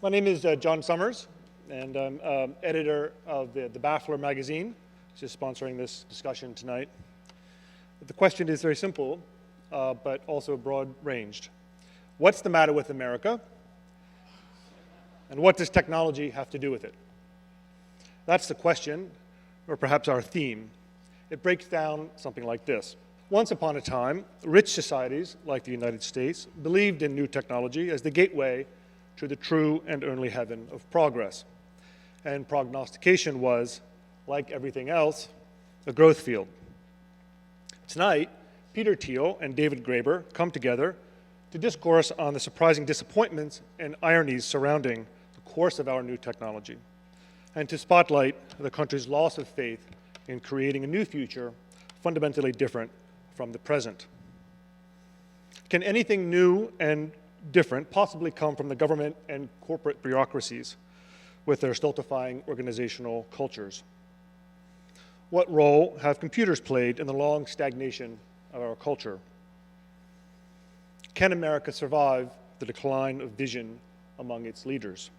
My name is John Summers, and I'm editor of the Baffler magazine, which is sponsoring this discussion tonight. The question is very simple, but also broad-ranged. What's the matter with America? And what does technology have to do with it? That's the question, or perhaps our theme. It breaks down something like this. Once upon a time, rich societies, like the United States, believed in new technology as the gateway to the true and only heaven of progress. And prognostication was, like everything else, a growth field. Tonight, Peter Thiel and David Graeber come together to discourse on the surprising disappointments and ironies surrounding the course of our new technology, and to spotlight the country's loss of faith in creating a new future fundamentally different from the present. Can anything new and different possibly come from the government and corporate bureaucracies with their stultifying organizational cultures? What role have computers played in the long stagnation of our culture? Can America survive the decline of vision among its leaders?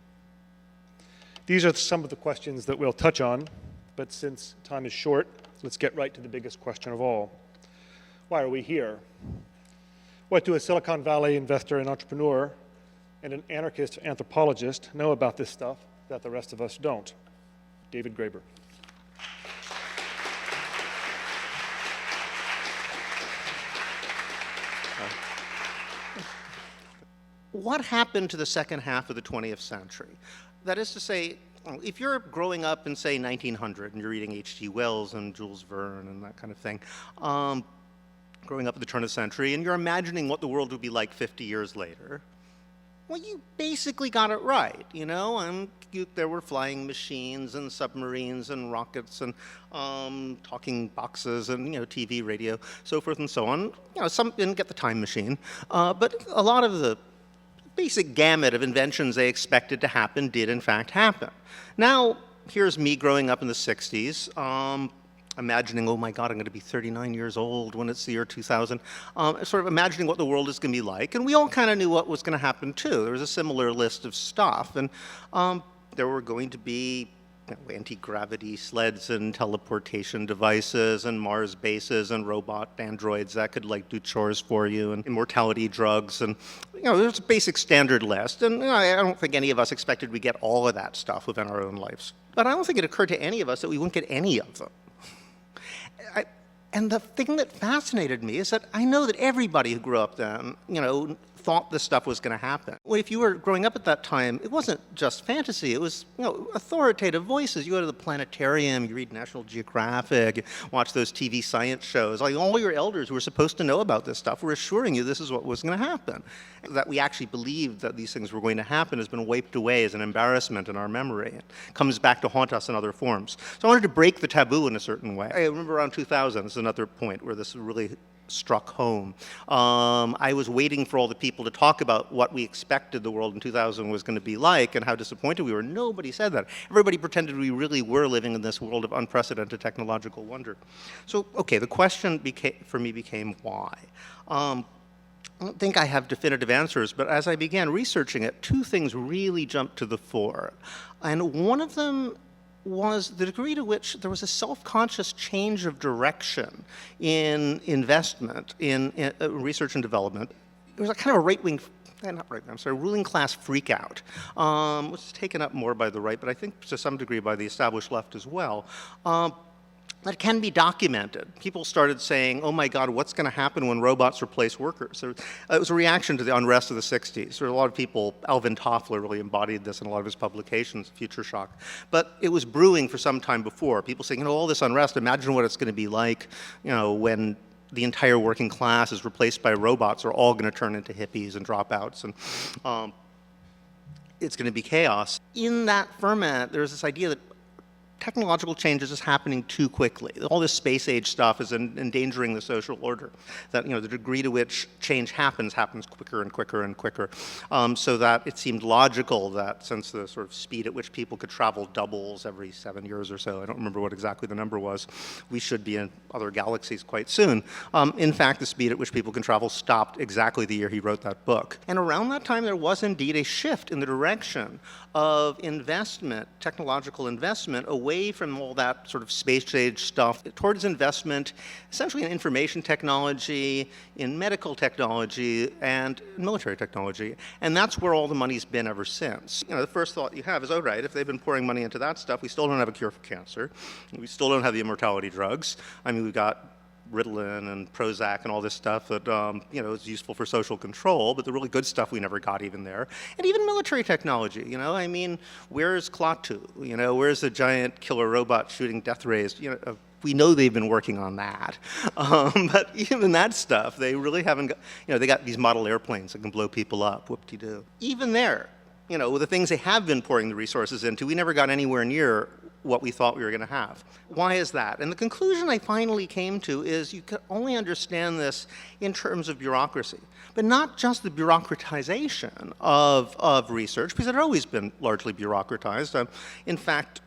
These are some of the questions that we'll touch on, but since time is short, let's get right to the biggest question of all. Why are we here? What do a Silicon Valley investor and entrepreneur and an anarchist anthropologist know about this stuff that the rest of us don't? David Graeber. What happened to the second half of the 20th century? That is to say, if you're growing up in, say, 1900, and you're reading H.G. Wells and Jules Verne and that kind of thing, growing up at the turn of the century, and you're imagining what the world would be like 50 years later, well, you basically got it right, you know? And there were flying machines and submarines and rockets and talking boxes and, you know, TV, radio, so forth and so on. You know, some didn't get the time machine, but a lot of the basic gamut of inventions they expected to happen did in fact happen. Now, here's me growing up in the 60s, imagining, oh my God, I'm going to be 39 years old when it's the year 2000, sort of imagining what the world is going to be like. And we all kind of knew what was going to happen too. There was a similar list of stuff. And there were going to be anti-gravity sleds and teleportation devices and Mars bases and robot androids that could like do chores for you and immortality drugs. And there's a basic standard list. And I don't think any of us expected we'd get all of that stuff within our own lives. But I don't think it occurred to any of us that we wouldn't get any of them. And the thing that fascinated me is that I know that everybody who grew up then, thought this stuff was going to happen. Well, if you were growing up at that time, it wasn't just fantasy. It was, authoritative voices. You go to the planetarium, you read National Geographic, you watch those TV science shows. Like all your elders who were supposed to know about this stuff were assuring you this is what was going to happen. That we actually believed that these things were going to happen has been wiped away as an embarrassment in our memory. It comes back to haunt us in other forms. So I wanted to break the taboo in a certain way. I remember around 2000, this is another point where this really struck home. I was waiting for all the people to talk about what we expected the world in 2000 was going to be like and how disappointed we were. Nobody said that. Everybody pretended we really were living in this world of unprecedented technological wonder. So, okay, the question for me became why. I don't think I have definitive answers, but as I began researching it, two things really jumped to the fore. And one of them was the degree to which there was a self-conscious change of direction in investment, in research and development. It was a kind of a right-wing, ruling class freak-out, which is taken up more by the right, but I think to some degree by the established left as well. That can be documented. People started saying, oh my God, what's going to happen when robots replace workers? It was a reaction to the unrest of the 60s. There were a lot of people, Alvin Toffler really embodied this in a lot of his publications, Future Shock. But it was brewing for some time before. People saying, all this unrest, imagine what it's going to be like, when the entire working class is replaced by robots, are all going to turn into hippies and dropouts. And it's going to be chaos. In that ferment, there's this idea that technological change is just happening too quickly. All this space age stuff is endangering the social order. That, the degree to which change happens quicker and quicker and quicker. So that it seemed logical that since the sort of speed at which people could travel doubles every 7 years or so, I don't remember what exactly the number was, we should be in other galaxies quite soon. In fact, the speed at which people can travel stopped exactly the year he wrote that book. And around that time, there was indeed a shift in the direction of investment, technological investment, away from all that sort of space age stuff towards investment essentially in information technology, in medical technology, and military technology. And that's where all the money's been ever since. The first thought you have is, oh, right, if they've been pouring money into that stuff, we still don't have a cure for cancer. We still don't have the immortality drugs. I mean, we've got Ritalin and Prozac and all this stuff that is useful for social control, but the really good stuff we never got even there. And even military technology, I mean, where's Klaatu? Where's the giant killer robot shooting death rays? We know they've been working on that. But even that stuff, they really haven't got, they got these model airplanes that can blow people up, whoop-de-doo. Even there, with the things they have been pouring the resources into, we never got anywhere near what we thought we were going to have. Why is that? And the conclusion I finally came to is you can only understand this in terms of bureaucracy, but not just the bureaucratization of research, because it had always been largely bureaucratized. In fact,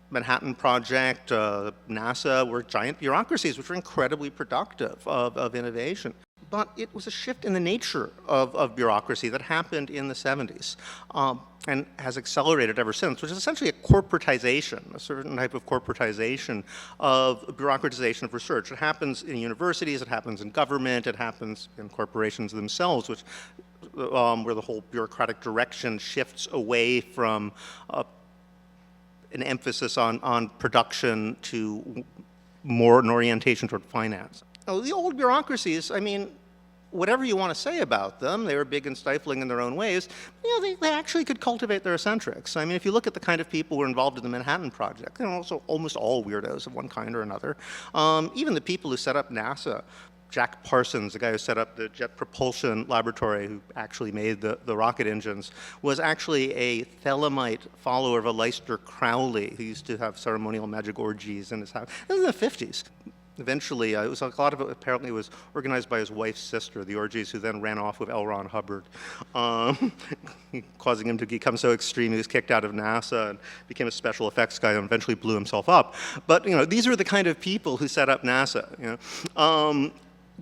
Manhattan Project, NASA were giant bureaucracies which were incredibly productive of innovation. But it was a shift in the nature of bureaucracy that happened in the 70s and has accelerated ever since, which is essentially a corporatization, a certain type of corporatization of bureaucratization of research. It happens in universities, it happens in government, it happens in corporations themselves, which where the whole bureaucratic direction shifts away from an emphasis on production to more an orientation toward finance. Now, the old bureaucracies, I mean, whatever you want to say about them, they were big and stifling in their own ways. They actually could cultivate their eccentrics. I mean, if you look at the kind of people who were involved in the Manhattan Project, they're also almost all weirdos of one kind or another. Even the people who set up NASA, Jack Parsons, the guy who set up the Jet Propulsion Laboratory, who actually made the rocket engines, was actually a Thelemite follower of a Leicester Crowley, who used to have ceremonial magic orgies in his house. This was in the 50s. Eventually, it was a lot of it apparently was organized by his wife's sister, the orgies, who then ran off with L. Ron Hubbard, causing him to become so extreme he was kicked out of NASA and became a special effects guy and eventually blew himself up. But these are the kind of people who set up NASA. You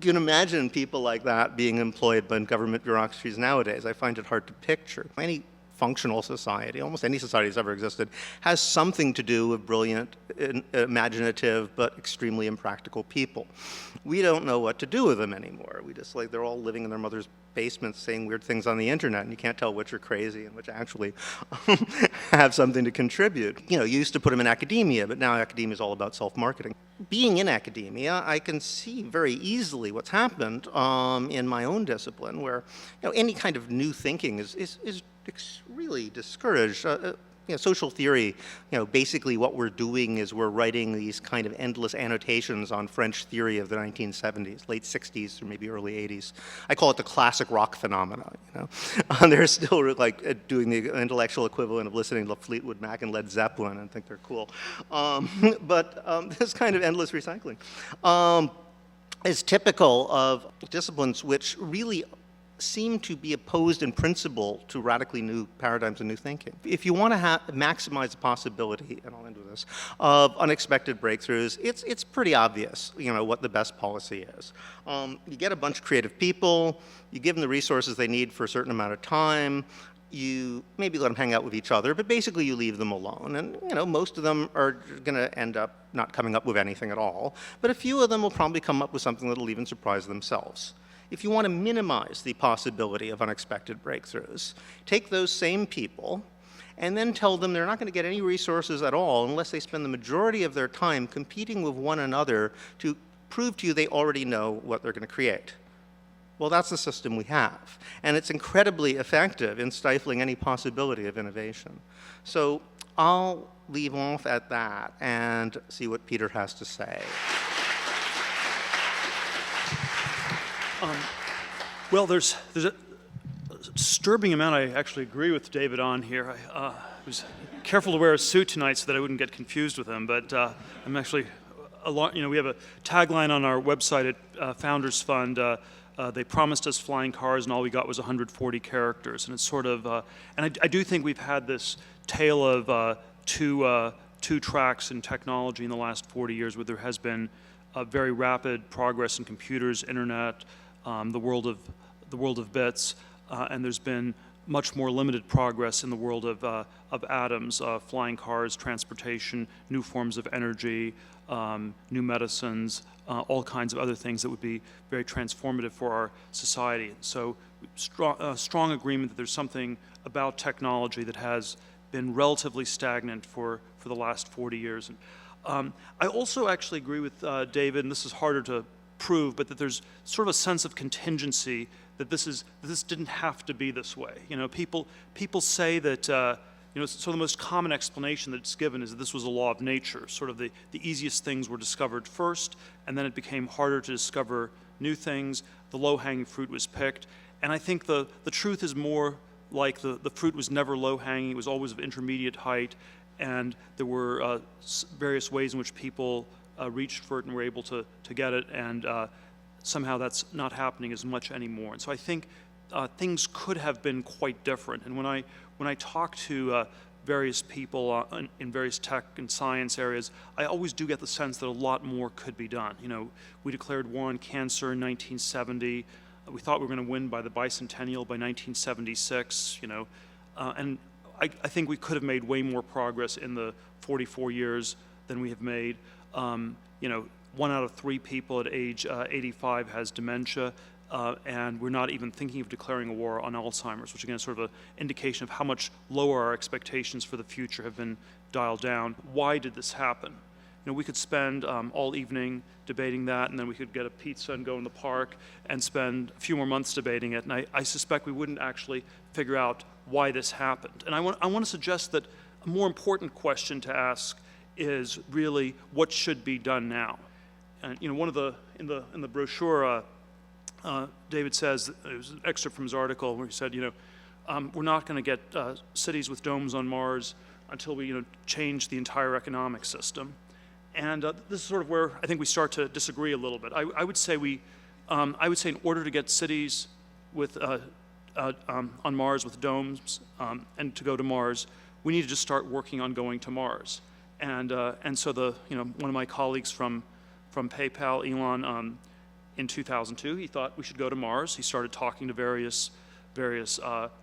can imagine people like that being employed by government bureaucracies nowadays. I find it hard to picture. Any functional society, almost any society that's ever existed, has something to do with brilliant, imaginative, but extremely impractical people. We don't know what to do with them anymore. We just they're all living in their mother's basements saying weird things on the internet, and you can't tell which are crazy and which actually have something to contribute. You used to put them in academia, but now academia is all about self-marketing. Being in academia, I can see very easily what's happened in my own discipline, where any kind of new thinking is really discouraged. Social theory, basically what we're doing is we're writing these kind of endless annotations on French theory of the 1970s, late 60s or maybe early 80s. I call it the classic rock phenomena. They're still doing the intellectual equivalent of listening to Fleetwood Mac and Led Zeppelin and think they're cool. But this kind of endless recycling is typical of disciplines which really seem to be opposed in principle to radically new paradigms and new thinking. If you want to maximize the possibility, and I'll end with this, of unexpected breakthroughs, it's pretty obvious, what the best policy is. You get a bunch of creative people, you give them the resources they need for a certain amount of time, you maybe let them hang out with each other, but basically you leave them alone. And most of them are going to end up not coming up with anything at all, but a few of them will probably come up with something that'll even surprise themselves. If you want to minimize the possibility of unexpected breakthroughs, take those same people and then tell them they're not going to get any resources at all unless they spend the majority of their time competing with one another to prove to you they already know what they're going to create. Well, that's the system we have, and it's incredibly effective in stifling any possibility of innovation. So I'll leave off at that and see what Peter has to say. Well, there's a disturbing amount I actually agree with David on here. I was careful to wear a suit tonight so that I wouldn't get confused with him, but I'm actually we have a tagline on our website at Founders Fund. They promised us flying cars, and all we got was 140 characters. And it's sort of, and I do think we've had this tale of two tracks in technology in the last 40 years, where there has been very rapid progress in computers, internet, the world of bits, and there's been much more limited progress in the world of atoms, flying cars, transportation, new forms of energy, new medicines, all kinds of other things that would be very transformative for our society. So strong agreement that there's something about technology that has been relatively stagnant for the last 40 years. And, I also actually agree with David, and this is harder to prove, but that there's sort of a sense of contingency that this didn't have to be this way. You know, people say that so the most common explanation that's given is that this was a law of nature. Sort of the easiest things were discovered first, and then it became harder to discover new things. The low-hanging fruit was picked, and I think the truth is more like the fruit was never low-hanging. It was always of intermediate height, and there were various ways in which people reached for it and were able to get it, and somehow that's not happening as much anymore. And so I think things could have been quite different. And when I talk to various people in various tech and science areas, I always do get the sense that a lot more could be done. You know, we declared war on cancer in 1970. We thought we were going to win by the bicentennial by 1976. You know, and I think we could have made way more progress in the 44 years than we have made. You know, 1 out of 3 people at age 85 has dementia, and we're not even thinking of declaring a war on Alzheimer's, which again is sort of an indication of how much lower our expectations for the future have been dialed down. Why did this happen? You know, we could spend all evening debating that, and then we could get a pizza and go in the park and spend a few more months debating it, and I suspect we wouldn't actually figure out why this happened. And I want to suggest that a more important question to ask is really what should be done now. And you know, one of in the brochure, David says, it was an excerpt from his article where he said, you know, we're not going to get cities with domes on Mars until we change the entire economic system. And this is sort of where I think we start to disagree a little bit. I would say in order to get cities with on Mars with domes and to go to Mars, we need to just start working on going to Mars. And so one of my colleagues from PayPal, Elon, in 2002, he thought we should go to Mars. He started talking to various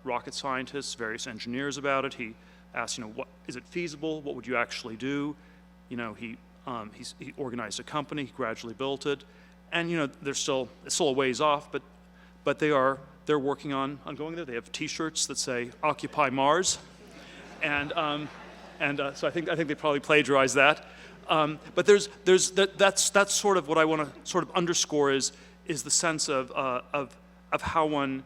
rocket scientists, various engineers about it. He asked, what is it feasible? What would you actually do? He organized a company. He gradually built it, and it's still a ways off, but they're working on going there. They have T-shirts that say "Occupy Mars," and so I think they probably plagiarized that. But that's sort of what I want to sort of underscore is the sense of how one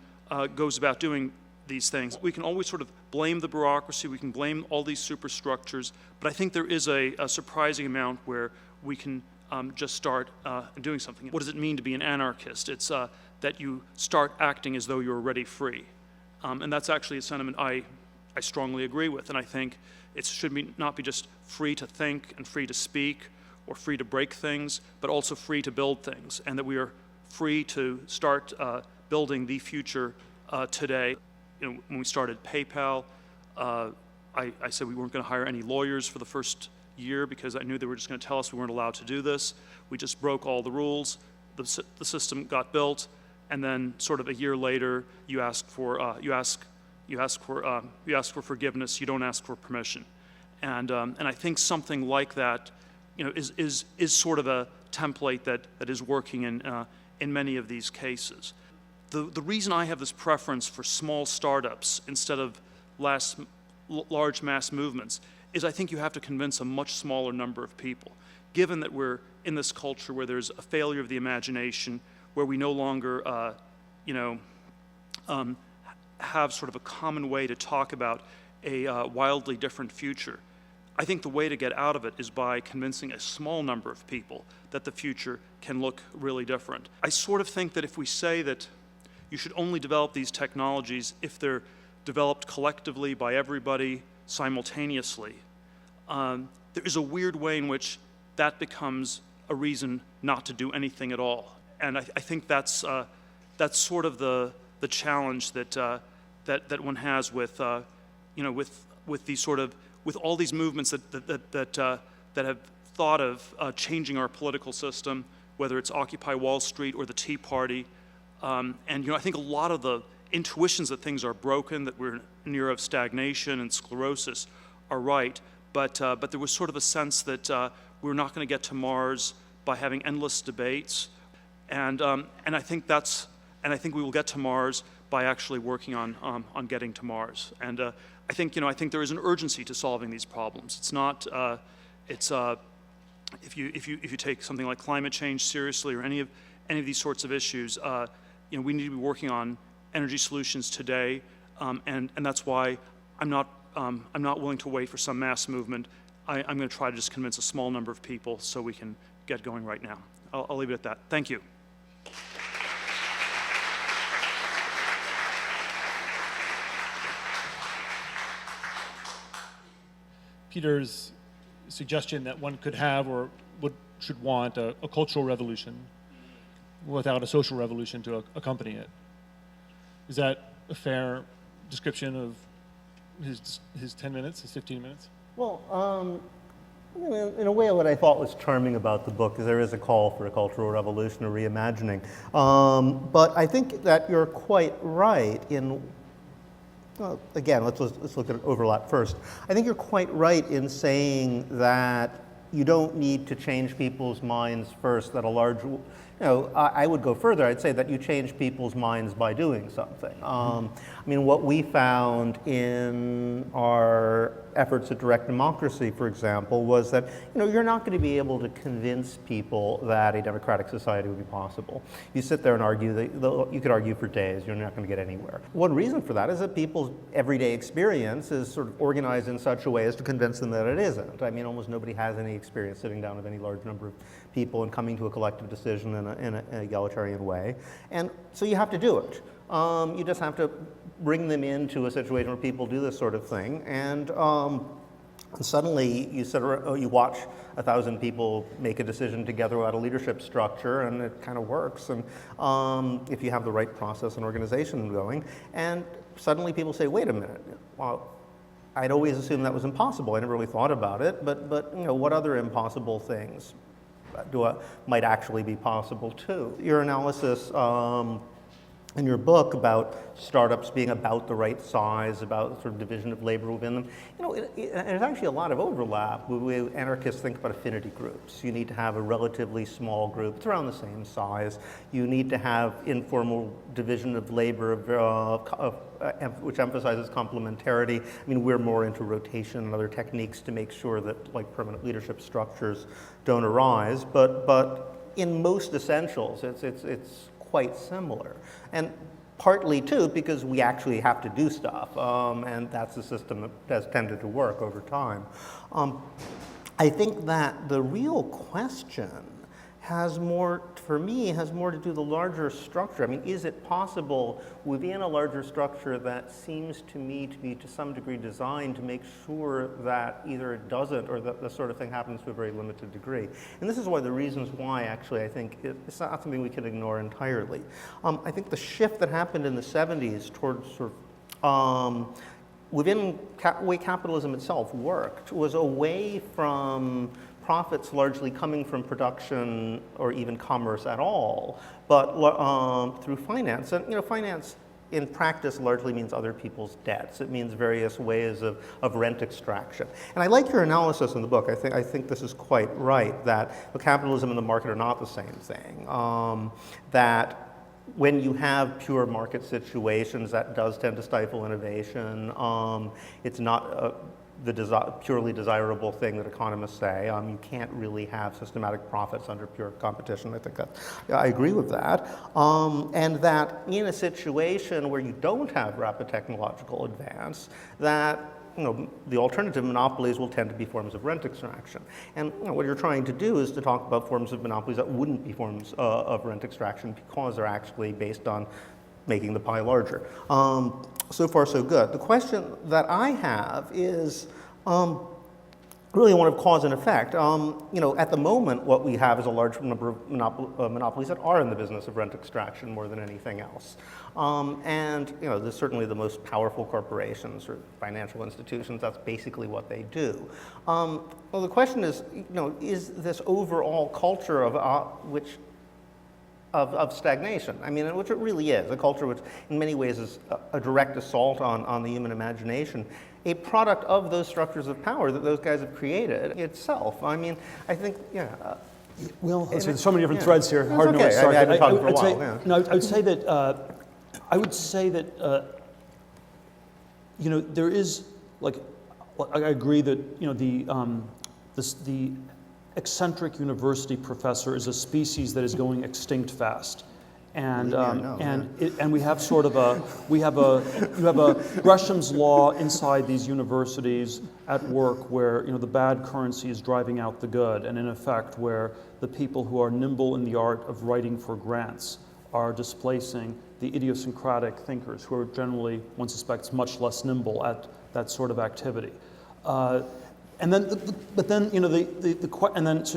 goes about doing these things. We can always sort of blame the bureaucracy, we can blame all these superstructures, but I think there is a surprising amount where we can just start doing something. What does it mean to be an anarchist? It's that you start acting as though you're already free. And that's actually a sentiment I strongly agree with, and I think it should not be just free to think and free to speak or free to break things, but also free to build things, and that we are free to start building the future today. When we started PayPal, I said we weren't going to hire any lawyers for the first year because I knew they were just going to tell us we weren't allowed to do this. We just broke all the rules. The system got built, and then sort of a year later, you ask for forgiveness. You don't ask for permission, and I think something like that, is sort of a template that is working in many of these cases. The reason I have this preference for small startups instead of large mass movements is I think you have to convince a much smaller number of people. Given that we're in this culture where there's a failure of the imagination, where we no longer, have sort of a common way to talk about a wildly different future, I think the way to get out of it is by convincing a small number of people that the future can look really different. I sort of think that if we say that you should only develop these technologies if they're developed collectively by everybody simultaneously, there is a weird way in which that becomes a reason not to do anything at all. And I think that's sort of the challenge that one has with with these sort of with all these movements that have thought of changing our political system, whether it's Occupy Wall Street or the Tea Party. And I think a lot of the intuitions that things are broken, that we're in an era of stagnation and sclerosis, are right. But there was sort of a sense that we're not going to get to Mars by having endless debates, and I think we will get to Mars by actually working on getting to Mars. And I think there is an urgency to solving these problems. It's not if you take something like climate change seriously, or any of these sorts of issues, we need to be working on energy solutions today, and that's why I'm not willing to wait for some mass movement. I'm going to try to just convince a small number of people so we can get going right now. I'll leave it at that. Thank you. Peter's suggestion that one could have or should want a cultural revolution without a social revolution to accompany it. Is that a fair description of his 10 minutes, his 15 minutes? Well, in a way, what I thought was charming about the book is there is a call for a cultural revolution or reimagining. But I think that you're quite right in, well, again, let's look at overlap first. I think you're quite right in saying that you don't need to change people's minds first, that a large, I would go further. I'd say that you change people's minds by doing something. I mean, what we found in our efforts at direct democracy, for example, was that you're not going to be able to convince people that a democratic society would be possible. You sit there and argue, you could argue for days, you're not going to get anywhere. One reason for that is that people's everyday experience is sort of organized in such a way as to convince them that it isn't. I mean, almost nobody has any experience sitting down with any large number of people and coming to a collective decision in an egalitarian way. And so you have to do it. You just have to bring them into a situation where people do this sort of thing, and suddenly you watch 1,000 people make a decision together without a leadership structure, and it kind of works. And if you have the right process and organization going, and suddenly people say, "Wait a minute, well, I'd always assumed that was impossible. I never really thought about it, but what other impossible things might actually be possible too?" Your analysis in your book about startups being about the right size, about sort of division of labor within them, there's actually a lot of overlap. Anarchists think about affinity groups. You need to have a relatively small group. It's around the same size. You need to have informal division of labor which emphasizes complementarity. I mean, we're more into rotation and other techniques to make sure that permanent leadership structures don't arise. But in most essentials, it's quite similar. And partly too because we actually have to do stuff, and that's a system that has tended to work over time. I think that the real question has more to do with the larger structure. I mean, is it possible within a larger structure that seems to me to be to some degree designed to make sure that either it doesn't or that the sort of thing happens to a very limited degree? And this is one of the reasons why actually I think it's not something we can ignore entirely. I think the shift that happened in the 70s towards sort of within the way capitalism itself worked was away from profits largely coming from production or even commerce at all, but through finance. And finance in practice largely means other people's debts. It means various ways of rent extraction. And I like your analysis in the book. I think this is quite right, that capitalism and the market are not the same thing. That when you have pure market situations, that does tend to stifle innovation. It's not the purely desirable thing that economists say. You can't really have systematic profits under pure competition. I think I agree with that. And that in a situation where you don't have rapid technological advance, that the alternative monopolies will tend to be forms of rent extraction. And what you're trying to do is to talk about forms of monopolies that wouldn't be forms of rent extraction because they're actually based on making the pie larger. So far, so good. The question that I have is really one of cause and effect. At the moment, what we have is a large number of monopolies that are in the business of rent extraction more than anything else. There's certainly the most powerful corporations or financial institutions, that's basically what they do. Well, the question is this overall culture of stagnation. I mean, which it really is, a culture which in many ways is a direct assault on the human imagination, a product of those structures of power that those guys have created itself. I mean, I think, Well, so there's so many different threads here. That's Hard to know where to okay. start. I've been talking for a I'd while, say, yeah. no, I would say that there is I agree that the eccentric university professor is a species that is going extinct fast. And we have sort of you have a Gresham's law inside these universities at work where the bad currency is driving out the good, and in effect where the people who are nimble in the art of writing for grants are displacing the idiosyncratic thinkers who are generally, one suspects, much less nimble at that sort of activity. So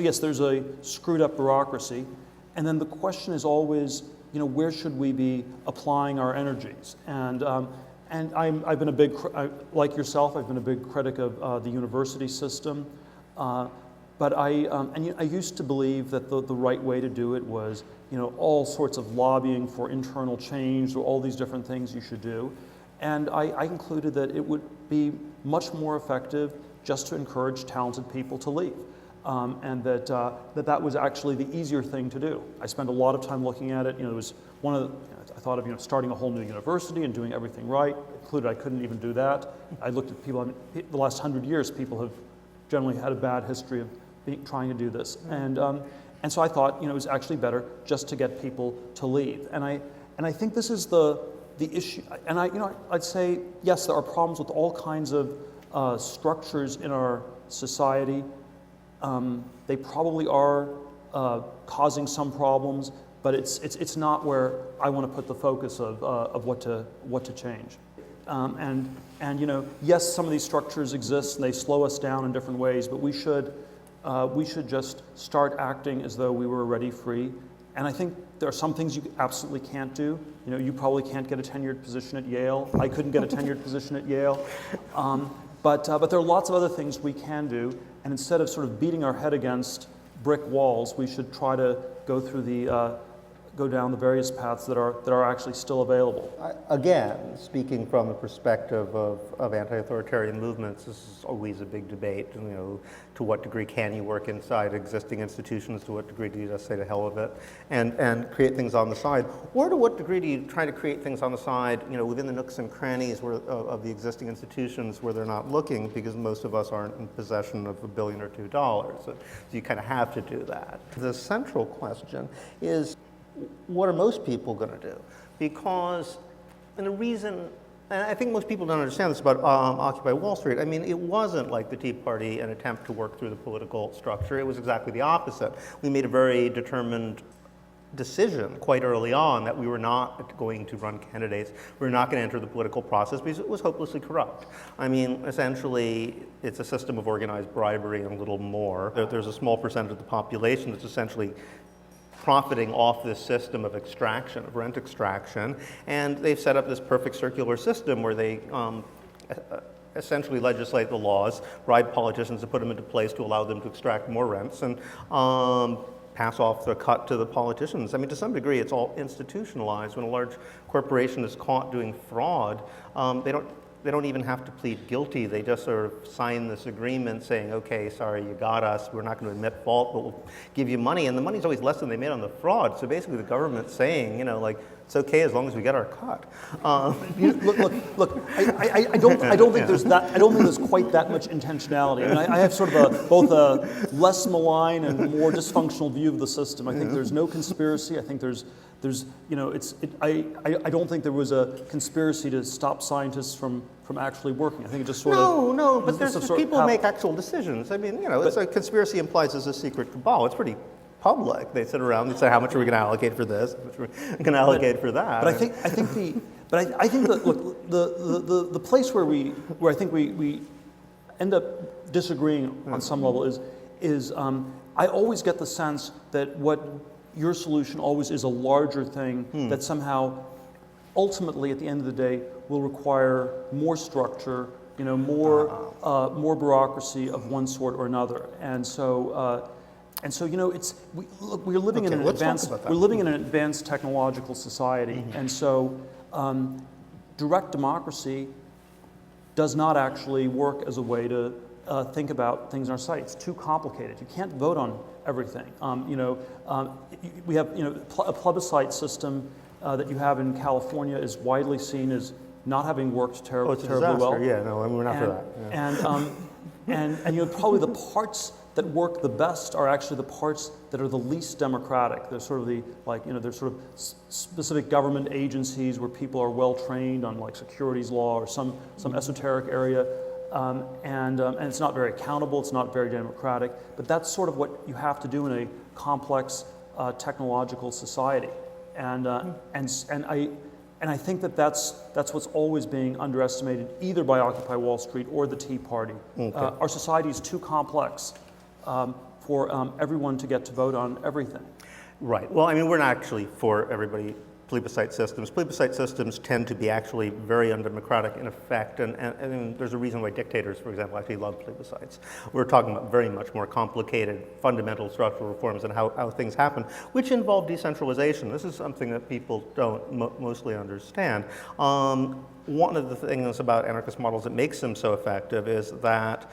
yes, there's a screwed up bureaucracy, and then the question is always, where should we be applying our energies? And I've been a big, like yourself, I've been a big critic of the university system. But I used to believe that the right way to do it was, all sorts of lobbying for internal change, or all these different things you should do. And I concluded that it would be much more effective just to encourage talented people to leave. And that was actually the easier thing to do. I spent a lot of time looking at it. It was one of I thought of starting a whole new university and doing everything right. Included I couldn't even do that. I looked at people. The last 100 years, people have generally had a bad history of trying to do this. And so I thought it was actually better just to get people to leave. And I think this is the issue. And I'd say yes, there are problems with all kinds of structures in our society. They probably are causing some problems, but it's not where I want to put the focus of what to change. Yes, some of these structures exist and they slow us down in different ways, but we should just start acting as though we were already free. And I think there are some things you absolutely can't do. You probably can't get a tenured position at Yale. I couldn't get a tenured position at Yale. But there are lots of other things we can do, and instead of sort of beating our head against brick walls, we should try to go down the various paths that are actually still available. Again, speaking from the perspective of anti-authoritarian movements, this is always a big debate. To what degree can you work inside existing institutions? To what degree do you just say to hell with it and create things on the side? Or to what degree do you try to create things on the side, within the nooks and crannies of the existing institutions where they're not looking, because most of us aren't in possession of $1 billion or $2. So you kind of have to do that. The central question is, what are most people going to do? Because, and the reason, and I think most people don't understand this about Occupy Wall Street. I mean, it wasn't like the Tea Party an attempt to work through the political structure. It was exactly the opposite. We made a very determined decision quite early on that we were not going to run candidates. We were not going to enter the political process because it was hopelessly corrupt. I mean, essentially, it's a system of organized bribery and a little more. There's a small percentage of the population that's essentially profiting off this system of extraction, of rent extraction, and they've set up this perfect circular system where they essentially legislate the laws, bribe politicians to put them into place to allow them to extract more rents, and pass off the cut to the politicians. I mean, to some degree, it's all institutionalized. When a large corporation is caught doing fraud, they don't even have to plead guilty. They just sort of sign this agreement saying, okay, sorry, you got us. We're not going to admit fault, but we'll give you money. And the money's always less than they made on the fraud. So basically the government's saying, it's okay as long as we get our cut. Look. I don't think there's that. I don't think there's quite that much intentionality. I mean, I have sort of both a less malign and more dysfunctional view of the system. I think there's no conspiracy. I think I don't think there was a conspiracy to stop scientists from actually working. I think it just sort of... No, but people make actual decisions. I mean, it's a conspiracy implies there's a secret cabal. It's pretty public. They sit around and say, how much are we going to allocate for this? How much are we going to allocate for that? But I think that look, the place where I think we end up disagreeing on some level is I always get the sense that what your solution always is a larger thing that somehow ultimately at the end of the day will require more structure, more bureaucracy of one sort or another. And so we're living in an advanced technological society, and so direct democracy does not actually work as a way to think about things in our society. It's too complicated. You can't vote on everything. We have a plebiscite system that you have in California is widely seen as not having worked terribly well. Yeah, no, I mean, we're not for that. Yeah. And probably the parts that work the best are actually the parts that are the least democratic. They're sort of there's sort of specific government agencies where people are well trained on like securities law or some esoteric area, and it's not very accountable. It's not very democratic. But that's sort of what you have to do in a complex technological society, and I think that's what's always being underestimated either by Occupy Wall Street or the Tea Party. Okay. Our society is too complex for everyone to get to vote on everything. Right. Well, I mean, we're not actually for everybody plebiscite systems. Plebiscite systems tend to be actually very undemocratic in effect, and there's a reason why dictators, for example, actually love plebiscites. We're talking about very much more complicated, fundamental structural reforms and how things happen, which involve decentralization. This is something that people don't mostly understand. One of the things about anarchist models that makes them so effective is that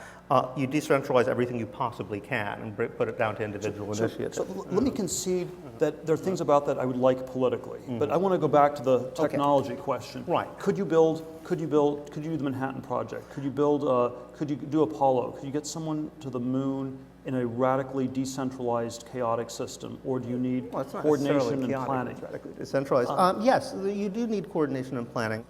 you decentralize everything you possibly can and put it down to individual initiative. So let me concede that there are things about that I would like politically, but I want to go back to the technology question. Right. Could you do the Manhattan Project? Could you do Apollo? Could you get someone to the moon in a radically decentralized, chaotic system, or do you need coordination and planning? Decentralized. Yes, you do need coordination and planning.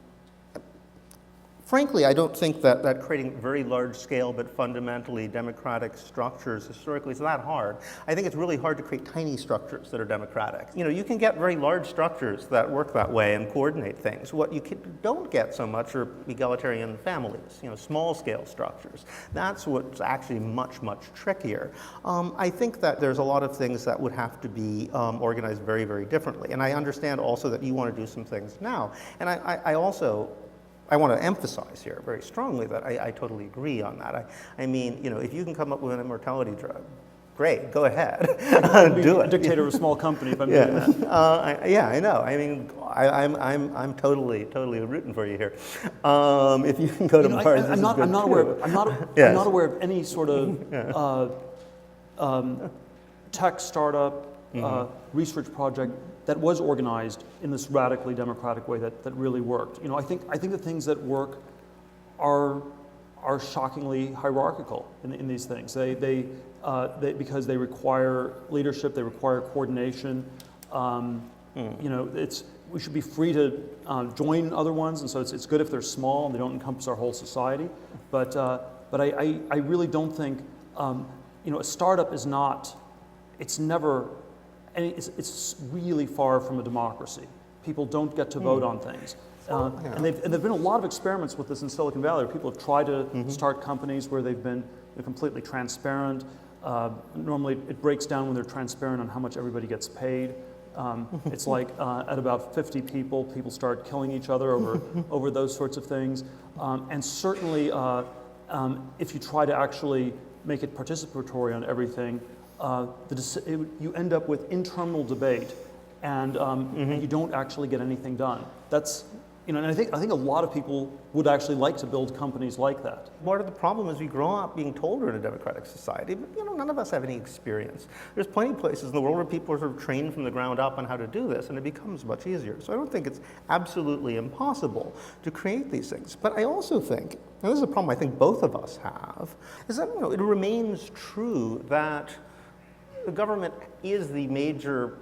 Frankly, I don't think that creating very large-scale but fundamentally democratic structures historically is that hard. I think it's really hard to create tiny structures that are democratic. You can get very large structures that work that way and coordinate things. What you don't get so much are egalitarian families, small-scale structures. That's what's actually much, much trickier. I think that there's a lot of things that would have to be organized very, very differently. And I understand also that you want to do some things now. And I want to emphasize here very strongly that I totally agree on that. I mean, if you can come up with an immortality drug, great, go ahead, do it. Dictator of a small company, if I'm doing that. Yeah, I know. I mean, I'm totally rooting for you here. If you can go to Mars, I'm not aware of any sort of tech startup research project that was organized in this radically democratic way that really worked. I think the things that work are shockingly hierarchical in these things. They because they require leadership, they require coordination. We should be free to join other ones, and so it's good if they're small and they don't encompass our whole society. But I really don't think a startup is not. It's never. And it's really far from a democracy. People don't get to vote on things. And there've been a lot of experiments with this in Silicon Valley where people have tried to start companies where they've been completely transparent. Normally it breaks down when they're transparent on how much everybody gets paid. It's like at about 50 people start killing each other over those sorts of things. And certainly if you try to actually make it participatory on everything, you end up with internal debate, and you don't actually get anything done. That's, and I think a lot of people would actually like to build companies like that. Part of the problem is we grow up being told we're in a democratic society, but none of us have any experience. There's plenty of places in the world where people are sort of trained from the ground up on how to do this, and it becomes much easier. So I don't think it's absolutely impossible to create these things. But I also think, and this is a problem I think both of us have, is that it remains true that the government is the major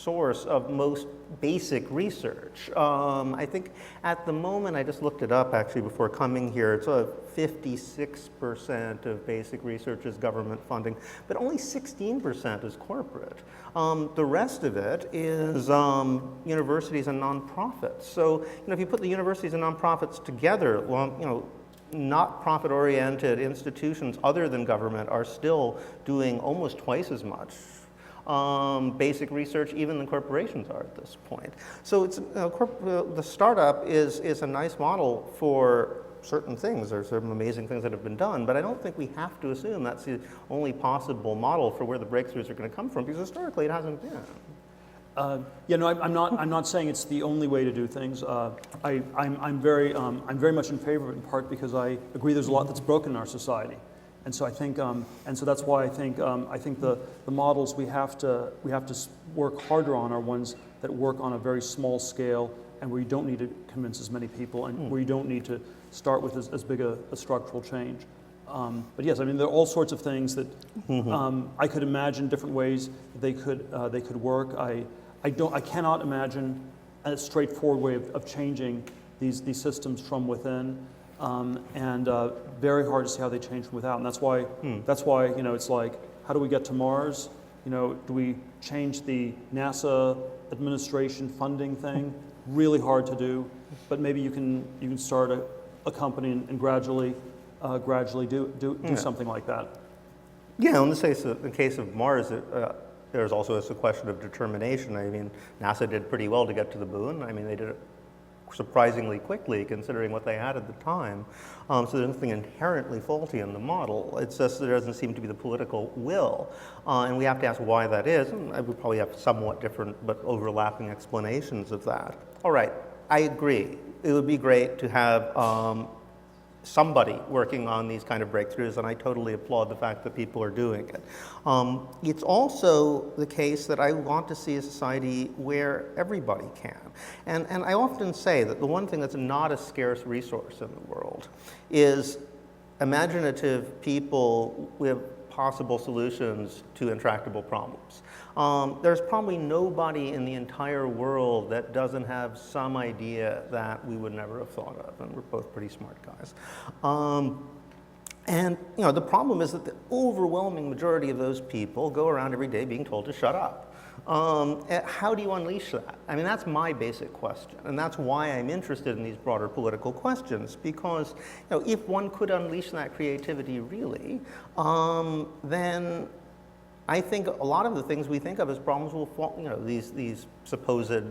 source of most basic research. I think at the moment, I just looked it up actually before coming here, it's 56% of basic research is government funding, but only 16% is corporate. The rest of it is universities and nonprofits. So, if you put the universities and nonprofits together, not profit-oriented institutions other than government are still doing almost twice as much basic research even than corporations are at this point. So it's, the startup is a nice model for certain things. There's some amazing things that have been done, but I don't think we have to assume that's the only possible model for where the breakthroughs are going to come from, because historically it hasn't been. I'm not saying it's the only way to do things. I'm very much in favor of it, in part because I agree there's a lot that's broken in our society, and so I think, and so that's why I think the models we have to work harder on are ones that work on a very small scale, and where you don't need to convince as many people, and where you don't need to start with as big a structural change. But yes, I mean, there are all sorts of things that I could imagine different ways they could work. I cannot imagine a straightforward way of changing these systems from within, and very hard to see how they change from without. And that's why it's like, how do we get to Mars? Do we change the NASA administration funding thing? Really hard to do, but maybe you can start a company and gradually do something like that. Yeah, in the case of Mars, there's also a question of determination. I mean, NASA did pretty well to get to the moon. I mean, they did it surprisingly quickly considering what they had at the time. So there's nothing inherently faulty in the model. It's just there doesn't seem to be the political will. And we have to ask why that is. And we probably have somewhat different but overlapping explanations of that. All right, I agree. It would be great to have somebody working on these kind of breakthroughs, and I totally applaud the fact that people are doing it. It's also the case that I want to see a society where everybody can. And I often say that the one thing that's not a scarce resource in the world is imaginative people with possible solutions to intractable problems. There's probably nobody in the entire world that doesn't have some idea that we would never have thought of, and we're both pretty smart guys. And the problem is that the overwhelming majority of those people go around every day being told to shut up. How do you unleash that? I mean, that's my basic question, and that's why I'm interested in these broader political questions, because if one could unleash that creativity really, then I think a lot of the things we think of as problems will fall, these supposed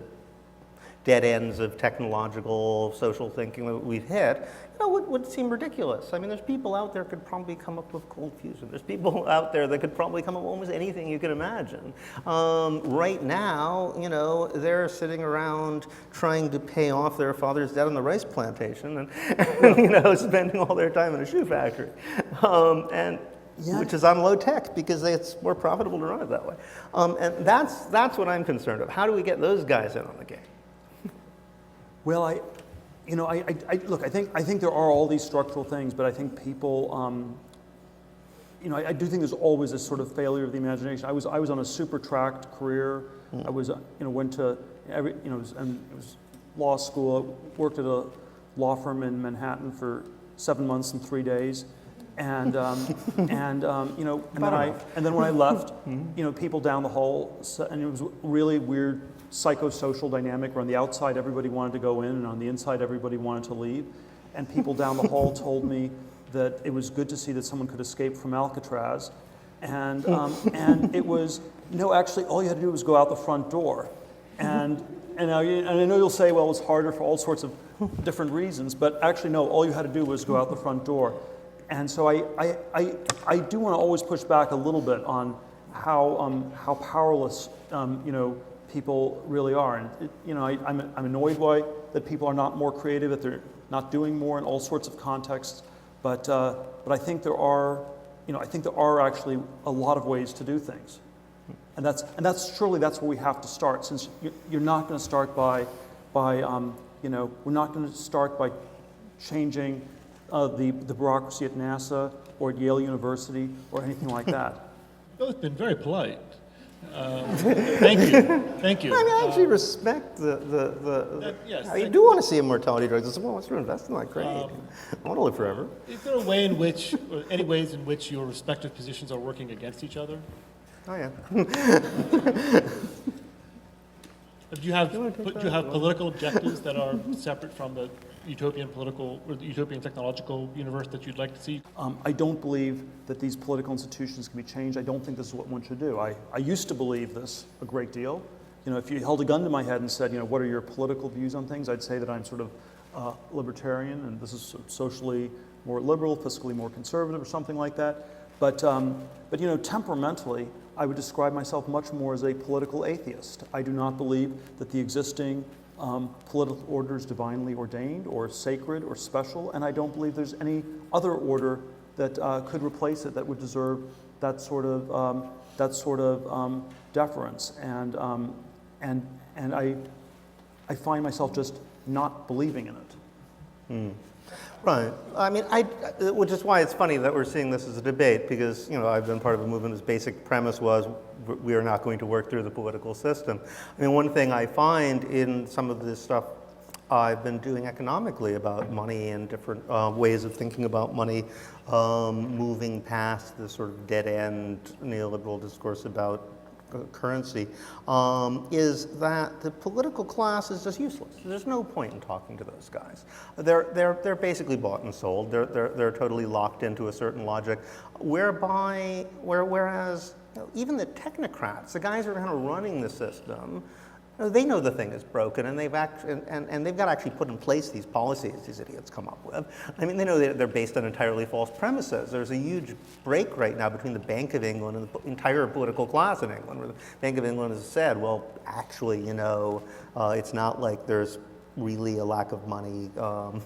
dead ends of technological, social thinking that we've hit, would seem ridiculous. I mean, there's people out there who could probably come up with cold fusion. There's people out there that could probably come up with almost anything you can imagine. Right now, they're sitting around trying to pay off their father's debt on the rice plantation and spending all their time in a shoe factory. Which is on low tech because it's more profitable to run it that way. And that's what I'm concerned of. How do we get those guys in on the game? Well, look, I think there are all these structural things, but I think people, I do think there's always this sort of failure of the imagination. I was on a super tracked career. I was, went to it was law school. I worked at a law firm in Manhattan for 7 months and 3 days. And then when I left, people down the hall, and it was really weird psychosocial dynamic where on the outside everybody wanted to go in and on the inside everybody wanted to leave. And people down the hall told me that it was good to see that someone could escape from Alcatraz. And it was, actually all you had to do was go out the front door. And I know you'll say, well, it's harder for all sorts of different reasons, but actually no, all you had to do was go out the front door. And so I do want to always push back a little bit on how powerless people really are. And I'm annoyed by that people are not more creative, that they're not doing more in all sorts of contexts. But I think there are actually a lot of ways to do things, and that's surely that's where we have to start. Since you're not going to start by we're not going to start by changing the bureaucracy at NASA or at Yale University or anything like that. Both been very polite. Thank you. Thank you. I mean, I actually respect yes, you do want to see immortality drugs. It's, well, what's to invest in that? Great. I want to live forever. Is there a way in which, or any ways in which your respective positions are working against each other? Oh, yeah. Do you have political objectives that are separate from the utopian political or the utopian technological universe that you'd like to see? I don't believe that these political institutions can be changed. I don't think this is what one should do. I used to believe this a great deal. You know, if you held a gun to my head and said, you know, what are your political views on things, I'd say that I'm sort of libertarian, and this is sort of socially more liberal, fiscally more conservative, or something like that. But you know, temperamentally, I would describe myself much more as a political atheist. I do not believe that the existing political order is divinely ordained or sacred or special, and I don't believe there's any other order that could replace it that would deserve that sort of deference. And I find myself just not believing in it. Right. I mean, which is why it's funny that we're seeing this as a debate, because, you know, I've been part of a movement whose basic premise was we are not going to work through the political system. I mean, one thing I find in some of this stuff I've been doing economically about money and different ways of thinking about money, moving past the sort of dead-end neoliberal discourse about currency, is that the political class is just useless. There's no point in talking to those guys. They're basically bought and sold. They're totally locked into a certain logic, whereas you know, even the technocrats, the guys who are kind of running the system, you know, they know the thing is broken, and they've got to actually put in place these policies these idiots come up with. I mean, they know they're based on entirely false premises. There's a huge break right now between the Bank of England and the entire political class in England, where the Bank of England has said, well, actually, you know, it's not like there's really a lack of money. You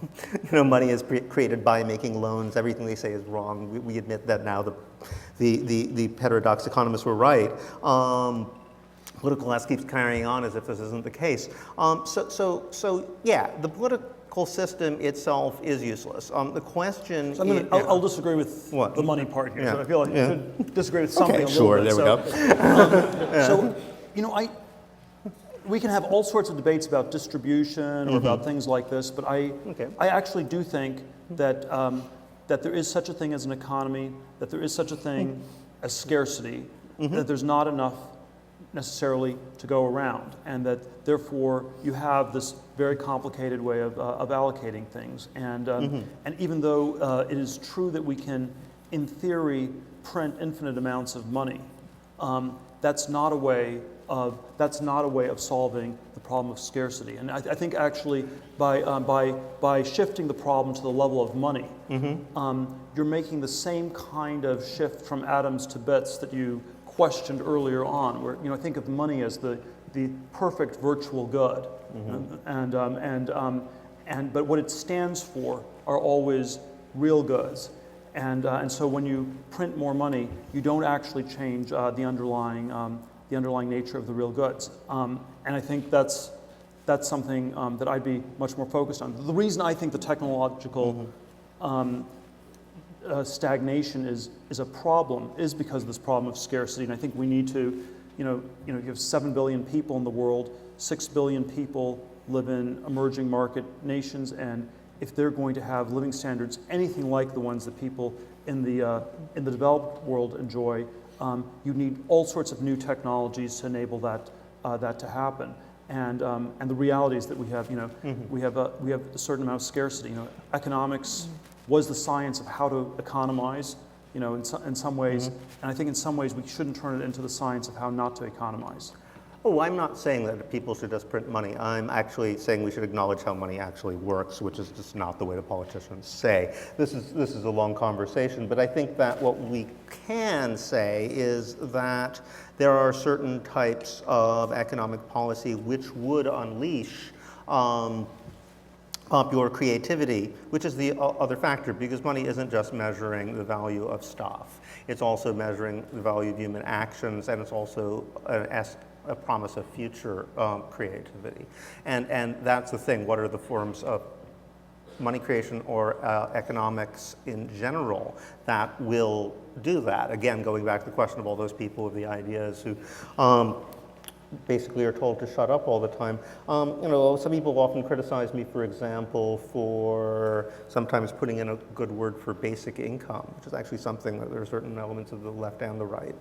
know, money is created by making loans. Everything they say is wrong. We admit that now. The heterodox economists were right. Political class keeps carrying on as if this isn't the case. So yeah, the political system itself is useless. The question I'll disagree with What? the money part here. Yeah. So I feel like you should disagree with something Okay, a little sure, bit. there we go. So, you know, we can have all sorts of debates about distribution or about things like this, but I actually do think that that there is such a thing as an economy, that there is such a thing as scarcity, that there's not enough necessarily to go around, and that therefore you have this very complicated way of allocating things. And even though it is true that we can, in theory, print infinite amounts of money, that's not a way of solving the problem of scarcity. And I think actually by shifting the problem to the level of money, you're making the same kind of shift from atoms to bits that you questioned earlier on, where, you know, think of money as the perfect virtual good, but what it stands for are always real goods, and so when you print more money, you don't actually change the underlying nature of the real goods, and I think that's something that I'd be much more focused on. The reason I think the technological stagnation is a problem is because of this problem of scarcity, and I think we need to, you have 7 billion people in the world, 6 billion people live in emerging market nations, and if they're going to have living standards anything like the ones that people in the developed world enjoy, you need all sorts of new technologies to enable that to happen. And the reality is that we have, we have a certain amount of scarcity. Economics was the science of how to economize, in some ways, and I think in some ways we shouldn't turn it into the science of how not to economize. Oh, I'm not saying that people should just print money. I'm actually saying we should acknowledge how money actually works, which is just not the way the politicians say. This is a long conversation, but I think that what we can say is that there are certain types of economic policy which would unleash popular creativity, which is the other factor, because money isn't just measuring the value of stuff. It's also measuring the value of human actions, and it's also a promise of future creativity. And that's the thing. What are the forms of money creation or economics in general that will do that. Again, going back to the question of all those people with the ideas who basically are told to shut up all the time. Some people often criticize me, for example, for sometimes putting in a good word for basic income, which is actually something that there are certain elements of the left and the right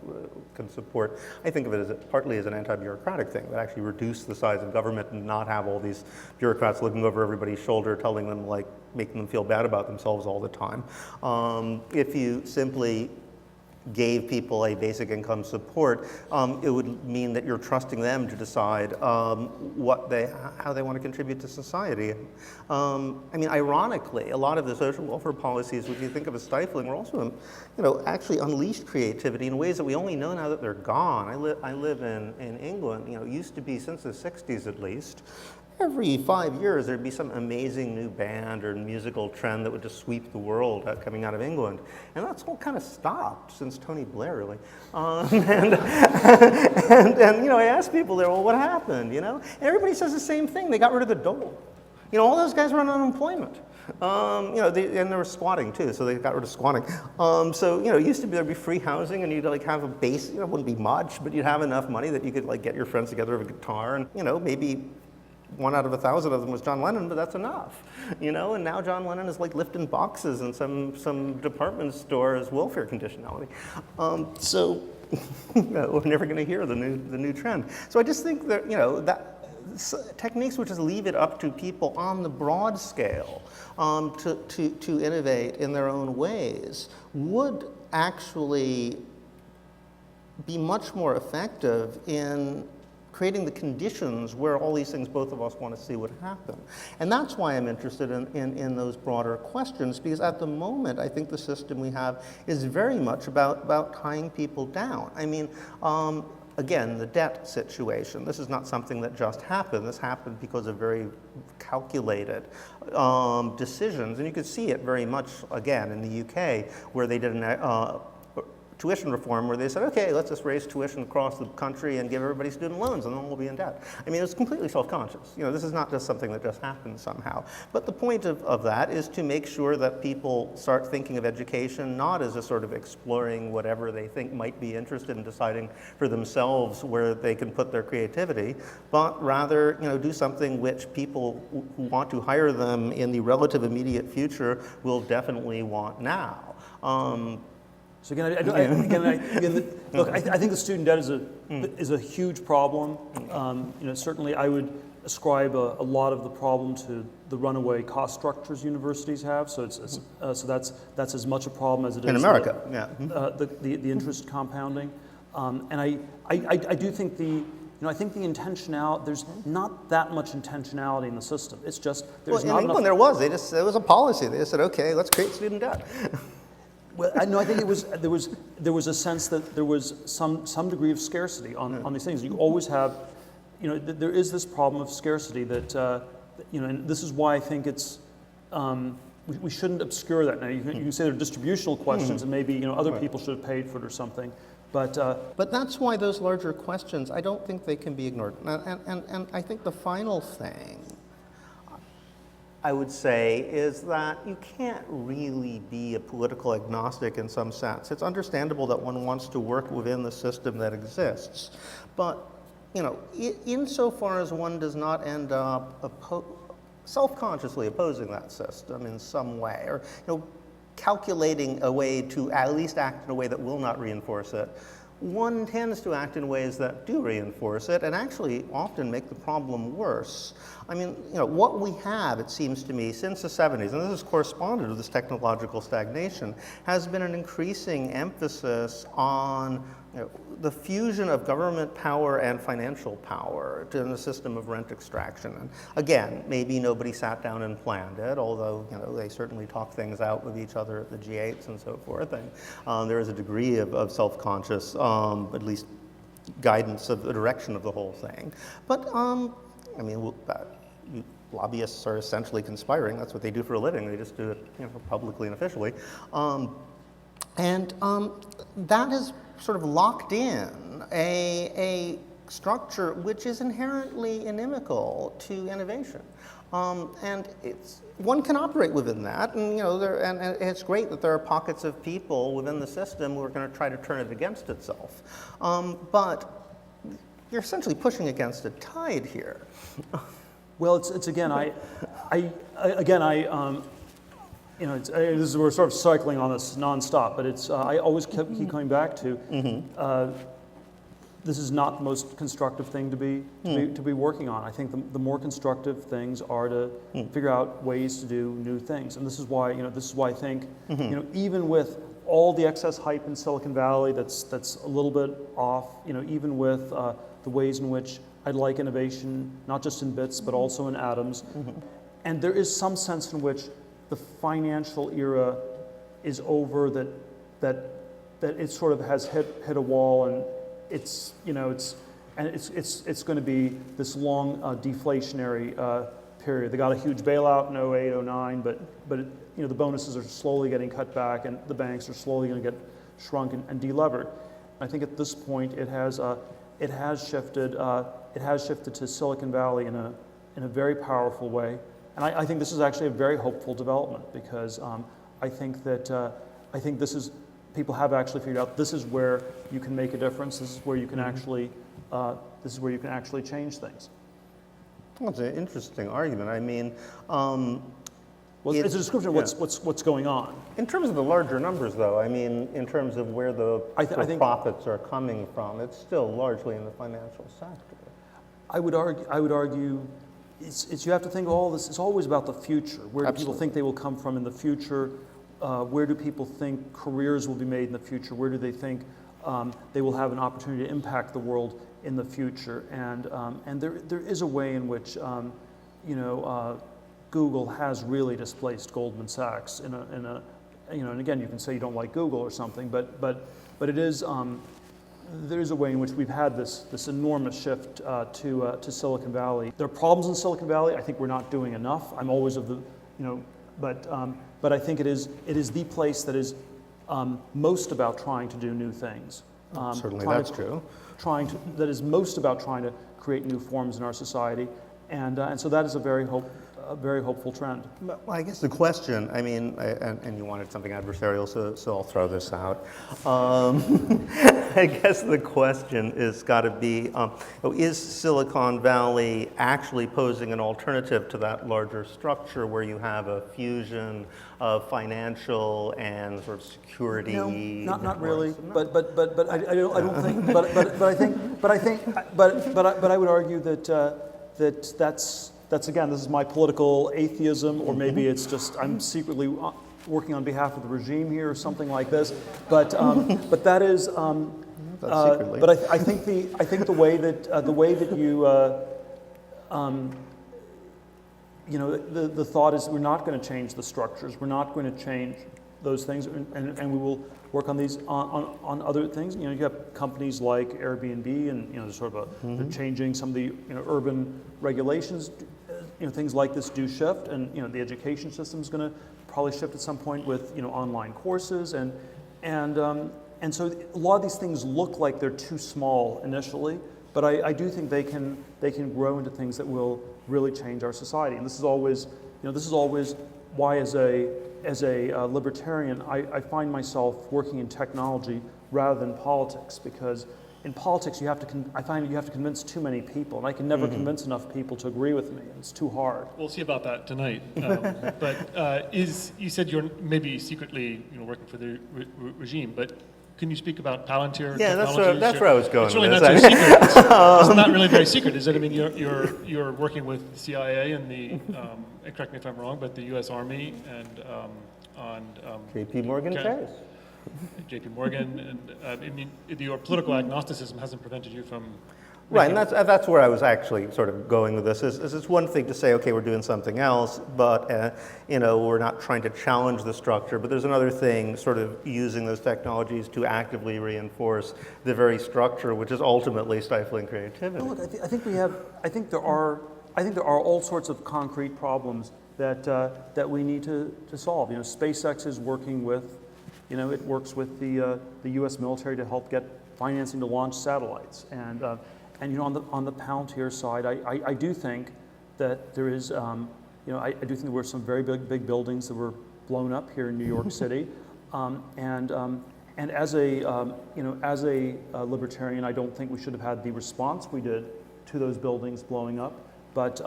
can support. I think of it as partly as an anti-bureaucratic thing, that actually reduce the size of government and not have all these bureaucrats looking over everybody's shoulder, telling them, like, making them feel bad about themselves all the time. If you simply gave people a basic income support, it would mean that you're trusting them to decide how they want to contribute to society. Ironically, a lot of the social welfare policies, which you think of as stifling, were also, actually unleashed creativity in ways that we only know now that they're gone. I live in England. It used to be, since the 60s at least, every 5 years there'd be some amazing new band or musical trend that would just sweep the world coming out of England. And that's all kind of stopped since Tony Blair, really. And I asked people there, well, what happened, And everybody says the same thing. They got rid of the dole. All those guys were on unemployment. And they were squatting too, so they got rid of squatting. It used to be there'd be free housing, and you'd have a base. It wouldn't be much, but you'd have enough money that you could get your friends together with a guitar, and maybe 1 out of 1,000 of them was John Lennon, but that's enough, And now John Lennon is lifting boxes in some department store as welfare conditionality. We're never going to hear the new trend. So I just think that that techniques which just leave it up to people on the broad scale to innovate in their own ways would actually be much more effective in creating the conditions where all these things both of us want to see would happen. And that's why I'm interested in those broader questions, because at the moment, I think the system we have is very much about tying people down. Again, the debt situation, this is not something that just happened. This happened because of very calculated decisions. And you could see it very much, again, in the UK, where they did an tuition reform where they said, okay, let's just raise tuition across the country and give everybody student loans and then we'll be in debt. It was completely self-conscious. This is not just something that just happened somehow. But the point of that is to make sure that people start thinking of education not as a sort of exploring whatever they think might be interested in deciding for themselves where they can put their creativity, but rather, do something which people who want to hire them in the relative immediate future will definitely want now. So look, I think the student debt is a huge problem. Certainly I would ascribe a lot of the problem to the runaway cost structures universities have. So that's as much a problem as it is in America. The interest compounding, and I do think I think the intentionality, there's not that much intentionality in the system. It's just there's not enough. In England there was. It was a policy. They just said, okay, let's create student debt. Well, I think there was a sense that there was some degree of scarcity on these things. You always have, there is this problem of scarcity that, and this is why I think it's, we shouldn't obscure that. Now you can say there are distributional questions, and maybe other people should have paid for it or something, but that's why those larger questions, I don't think they can be ignored. And I think the final thing I would say is that you can't really be a political agnostic in some sense. It's understandable that one wants to work within the system that exists, but insofar as one does not end up self-consciously opposing that system in some way, or calculating a way to at least act in a way that will not reinforce it, one tends to act in ways that do reinforce it and actually often make the problem worse. What we have, it seems to me, since the 70s, and this has corresponded to this technological stagnation, has been an increasing emphasis on the fusion of government power and financial power in a system of rent extraction. And again, maybe nobody sat down and planned it, although they certainly talk things out with each other at the G8s and so forth. And there is a degree of self-conscious, at least guidance of the direction of the whole thing. But lobbyists are essentially conspiring. That's what they do for a living. They just do it publicly and officially. That has sort of locked in a structure which is inherently inimical to innovation. And one can operate within that, and and it's great that there are pockets of people within the system who are going to try to turn it against itself. But you're essentially pushing against a tide here. Well, it's again, we're sort of cycling on this nonstop, but I always keep coming back to this is not the most constructive thing to be working on. I think the more constructive things are to figure out ways to do new things, and this is why I think even with all the excess hype in Silicon Valley that's a little bit off, even with the ways in which I'd like innovation, not just in bits but also in atoms, and there is some sense in which the financial era is over, that it sort of has hit a wall, and it's going to be this long deflationary period. They got a huge bailout in 08, 09, but the bonuses are slowly getting cut back, and the banks are slowly going to get shrunk and delevered. I think at this point it has shifted to Silicon Valley in a very powerful way, and I think this is actually a very hopeful development, because I think this is. People have actually figured out this is where you can make a difference. This is where you can actually change things. Well, it's an interesting argument. I mean, well, it's a description of what's going on. In terms of the larger numbers, though, I mean, in terms of where the profits are coming from, it's still largely in the financial sector. I would argue, it's you have to think all this. It's always about the future. Where do people think they will come from in the future? Where do people think careers will be made in the future? Where do they think they will have an opportunity to impact the world in the future? And there is a way in which Google has really displaced Goldman Sachs in a and again, you can say you don't like Google or something, but it is there is a way in which we've had this enormous shift to Silicon Valley. There are problems in Silicon Valley. I think we're not doing enough. I'm always of the but I think it is the place that is most about trying to do new things. Certainly, that's true. That is most about trying to create new forms in our society, and so that is a very hopeful trend. Well, I guess the question, I mean, and you wanted something adversarial, so I'll throw this out. I guess the question is got to be, is Silicon Valley actually posing an alternative to that larger structure where you have a fusion of financial and sort of security? No, not really. But I don't think. But I would argue that's again, this is my political atheism, or maybe it's just I'm secretly working on behalf of the regime here, or something like this. But that is. But I think the way that you the thought is we're not going to change the structures. We're not going to change those things, and we will work on these on other things. You have companies like Airbnb, and sort of they're changing some of the urban regulations. Things like this do shift, and the education system is going to probably shift at some point with online courses, and so a lot of these things look like they're too small initially, but I do think they can grow into things that will really change our society. And this is always why as a libertarian I find myself working in technology rather than politics, because in politics I find you have to convince too many people, and I can never convince enough people to agree with me. It's too hard. We'll see about that tonight. But you said you're maybe secretly working for the regime, but can you speak about Palantir? Yeah, that's where I was going. It's really not so secret. It's not really very secret, is it? I mean, you're working with the CIA and the correct me if I'm wrong, but the U.S. Army and on J.P. Morgan Chase. J.P. Morgan, and I mean, your political agnosticism hasn't prevented you from. Right, and that's where I was actually sort of going with this. Is it's one thing to say, okay, we're doing something else, but we're not trying to challenge the structure. But there's another thing, sort of using those technologies to actively reinforce the very structure, which is ultimately stifling creativity. No, look, I think there are all sorts of concrete problems that we need to solve. SpaceX is working with. It works with the U.S. military to help get financing to launch satellites, and on the Palantir side, I do think that there is, I do think there were some very big buildings that were blown up here in New York City, and as a libertarian, I don't think we should have had the response we did to those buildings blowing up. But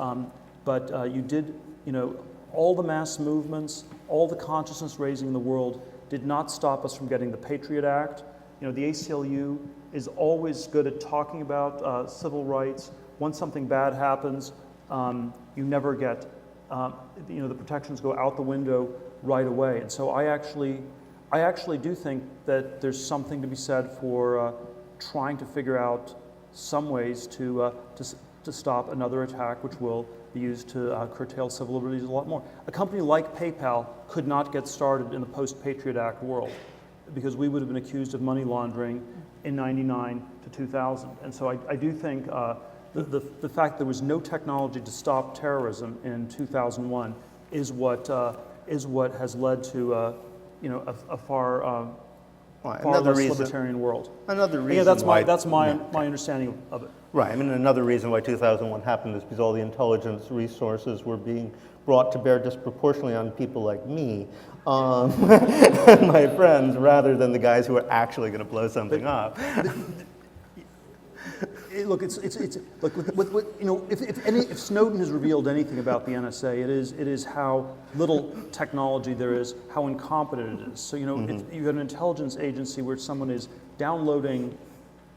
you did, all the mass movements, all the consciousness raising in the world did not stop us from getting the Patriot Act. The ACLU is always good at talking about civil rights. Once something bad happens, you never get, the protections go out the window right away. And so I actually do think that there's something to be said for trying to figure out some ways to stop another attack which will be used to curtail civil liberties a lot more. A company like PayPal could not get started in the post-Patriot Act world because we would have been accused of money laundering in '99 to 2000. And so I do think the fact there was no technology to stop terrorism in 2001 is what has led to a far less libertarian world. Another reason. Yeah, that's my understanding of it. Right. I mean, another reason why 2001 happened is because all the intelligence resources were being brought to bear disproportionately on people like me and my friends, rather than the guys who are actually going to blow something up. Look, if Snowden has revealed anything about the NSA, it is how little technology there is, how incompetent it is. So if you have an intelligence agency where someone is downloading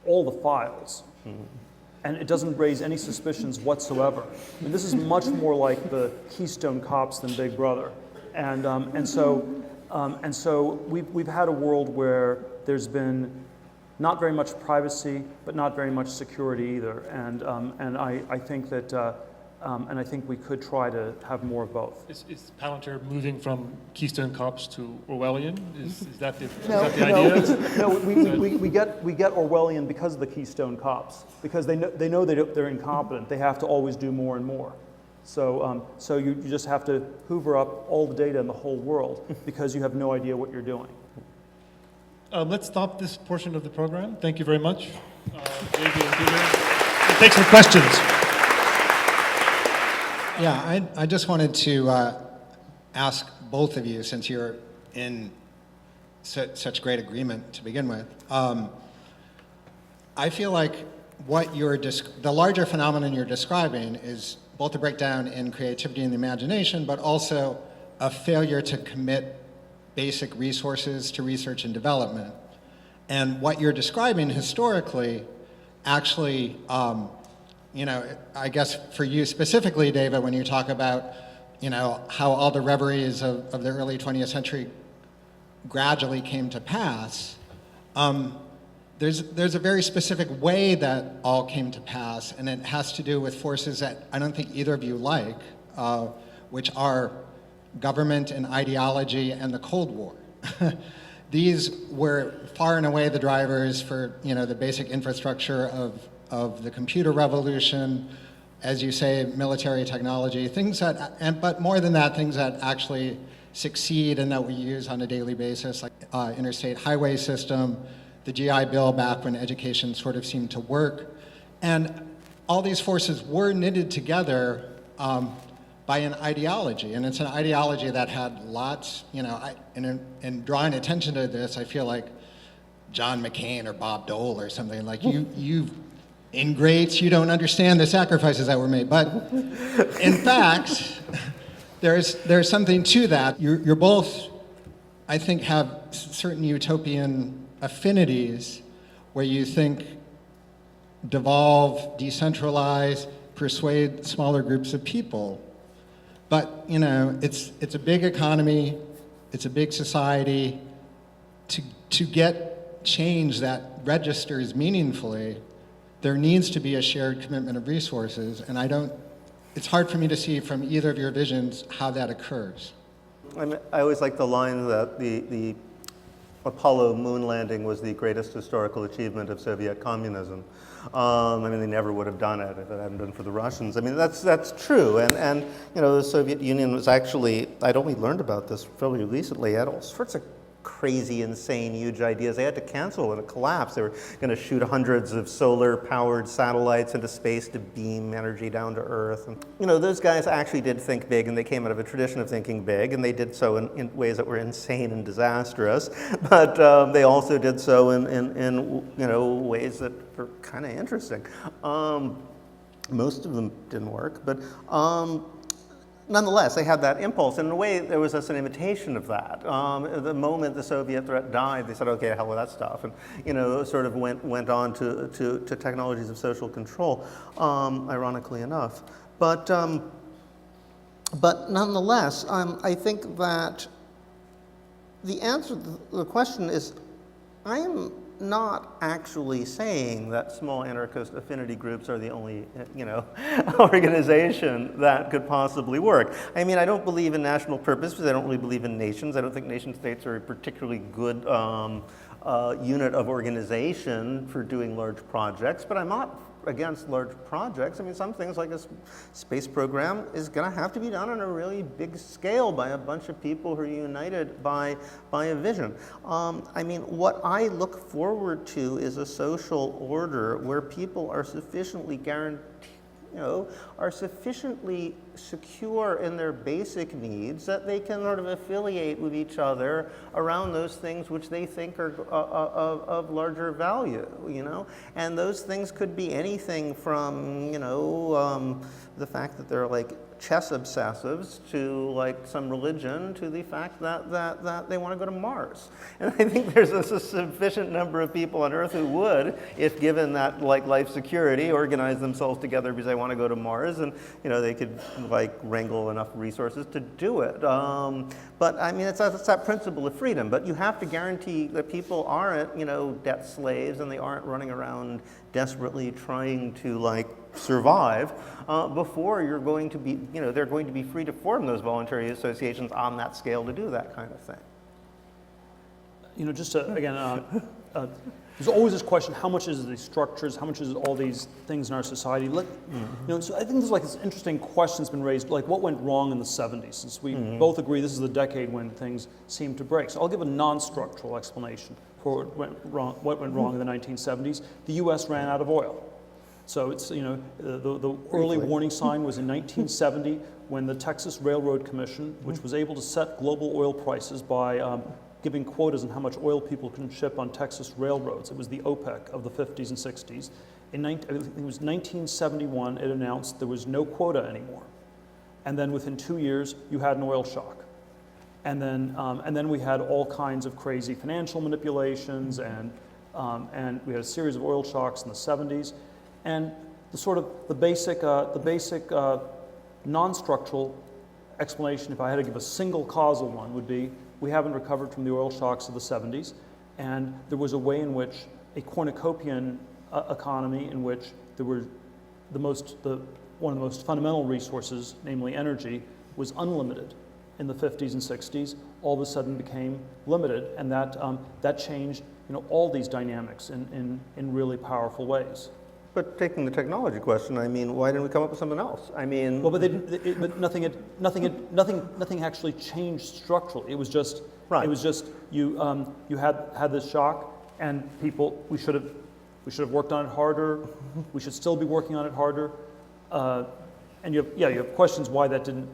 all the files, and it doesn't raise any suspicions whatsoever. I mean, this is much more like the Keystone Cops than Big Brother, and so we've had a world where there's been not very much privacy, but not very much security either. And I think that, and I think we could try to have more of both. Is Palantir moving from Keystone Cops to Orwellian? Is that the No, idea? we get Orwellian because of the Keystone Cops, because they know they're incompetent. They have to always do more and more. So you just have to hoover up all the data in the whole world because you have no idea what you're doing. Let's stop this portion of the program. Thank you very much. Davey and Peter. We'll take some questions. Yeah, I just wanted to ask both of you, since you're in such great agreement to begin with. I feel like what the larger phenomenon you're describing is both a breakdown in creativity and the imagination, but also a failure to commit basic resources to research and development. And what you're describing historically actually, I guess for you specifically, David, when you talk about, how all the reveries of the early 20th century gradually came to pass, there's a very specific way that all came to pass, and it has to do with forces that I don't think either of you like, which are government and ideology and the Cold War. These were far and away the drivers for the basic infrastructure of the computer revolution, as you say, military technology, things that, but more than that, things that actually succeed and that we use on a daily basis, like interstate highway system, the GI Bill back when education sort of seemed to work. And all these forces were knitted together by an ideology, and it's an ideology that had lots, in drawing attention to this, I feel like John McCain or Bob Dole or something, like you ingrates, you don't understand the sacrifices that were made. But in fact, there's something to that. You're both, I think, have certain utopian affinities where you think devolve, decentralize, persuade smaller groups of people. But, it's a big economy, it's a big society. To get change that registers meaningfully, there needs to be a shared commitment of resources, and it's hard for me to see from either of your visions how that occurs. I always like the line that the Apollo moon landing was the greatest historical achievement of Soviet communism. They never would have done it if it hadn't been for the Russians. That's true. And the Soviet Union was actually, I'd only learned about this fairly recently, had all sorts of crazy, insane, huge ideas. They had to cancel and it collapsed. They were going to shoot hundreds of solar-powered satellites into space to beam energy down to Earth. And, you know, those guys actually did think big, and they came out of a tradition of thinking big, and they did so in ways that were insane and disastrous. But they also did so in you know, ways that were kind of interesting. Most of them didn't work, but nonetheless, they had that impulse. And in a way, there was just an imitation of that. The moment the Soviet threat died, they said, okay, hell with that stuff. And, you know, sort of went on to technologies of social control, ironically enough. But nonetheless, I think that the answer to the question is, I am not actually saying that small anarchist affinity groups are the only, you know, organization that could possibly work. I mean, I don't believe in national purpose because I don't really believe in nations. I don't think nation states are a particularly good unit of organization for doing large projects, but I'm not against large projects. I mean, some things like a space program is going to have to be done on a really big scale by a bunch of people who are united by a vision. I mean, what I look forward to is a social order where people are sufficiently guaranteed, you know, are sufficiently secure in their basic needs that they can sort of affiliate with each other around those things which they think are of larger value, you know? And those things could be anything from, you know, the fact that they're like chess obsessives to like some religion to the fact that they want to go to Mars. And I think there's a sufficient number of people on Earth who would, if given that like life security, organize themselves together because they want to go to Mars, and you know they could like wrangle enough resources to do it. But I mean, it's that principle of freedom. But you have to guarantee that people aren't, you know, debt slaves, and they aren't running around desperately trying to like survive before you're going to be, you know, they're going to be free to form those voluntary associations on that scale to do that kind of thing. You know, just to, again, there's always this question: how much is it these structures? How much is it all these things in our society? You know, so I think there's like this interesting question that's been raised, like what went wrong in the '70s? Since we both agree this is the decade when things seem to break. So I'll give a non-structural explanation for what went wrong in the 1970s. The U.S. ran out of oil. So it's, you know, the early warning sign was in 1970 when the Texas Railroad Commission, which was able to set global oil prices by giving quotas on how much oil people can ship on Texas railroads. It was the OPEC of the 50s and 60s. I think it was 1971, it announced there was no quota anymore. And then within 2 years, you had an oil shock. And then we had all kinds of crazy financial manipulations, and we had a series of oil shocks in the 70s. And the basic non-structural explanation, if I had to give a single causal one, would be we haven't recovered from the oil shocks of the 70s, and there was a way in which a cornucopian economy in which there were one of the most fundamental resources, namely energy, was unlimited in the 50s and 60s, all of a sudden became limited, and that changed, you know, all these dynamics in really powerful ways. But taking the technology question, I mean, why didn't we come up with something else? I mean, well, but nothing actually changed structurally. It was just right. It was just you had this shock, and people we should have worked on it harder. We should still be working on it harder. And you have questions why that didn't